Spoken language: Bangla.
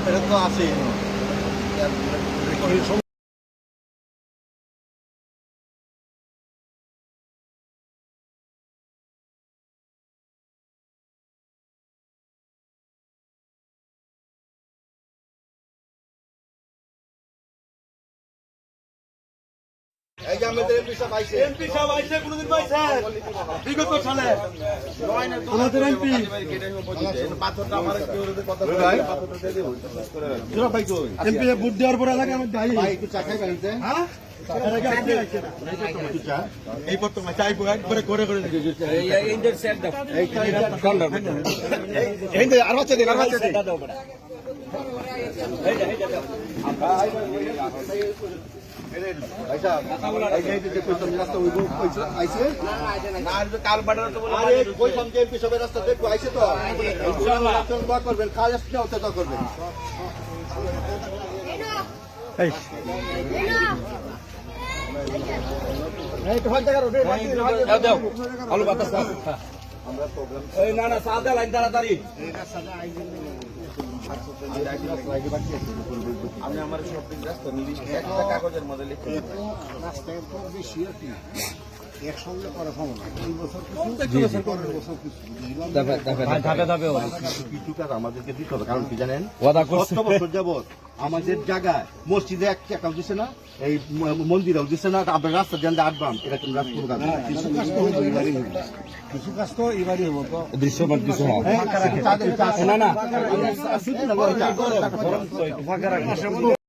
এটা তো আছে এই যে আমাদের এমপি সাহেব আইছে কোনদিন পাইছে বিগত সালে আমাদের এমপি পাথরটা আমার কি ওর কথা ভাই পাথরটা দিয়ে দেব জোরা ভাই কই এমপি ভোট দেওয়ার পর লাগে আমার ভাই একটু চা খাই গাড়িতে হ্যাঁ এই প্রথমে চাই একবারে করে করে এই ইন্টার সেট দাও এই কন্ডার এই আর বাচ্চা দিন দাও বড় এই যা দাও কাল বাটার তো রাস্তা দেখবো আইসে তো করবেন খাল করবেন না না সাদা লাইন তাড়াতাড়ি আমি আমার সব রাস্তা নির্দিষ্ট একটা কাগজের মধ্যে লিখে রাস্তায় বেশি একসঙ্গে করা সম্ভব না এই বছর কিছু কাজ আমাদেরকে দিতে হবে কারণ কি জানেন কত বছর যাবত আমাদের জায়গায় মসজিদে একটা কাজ দিচ্ছে না এই মন্দিরেও দিচ্ছে না আপনার রাস্তা জানতে আটবাম এটা কোনো রাস্তা কিছু কাজ তো এবারই হবো তো দৃশ্যমান কিছু না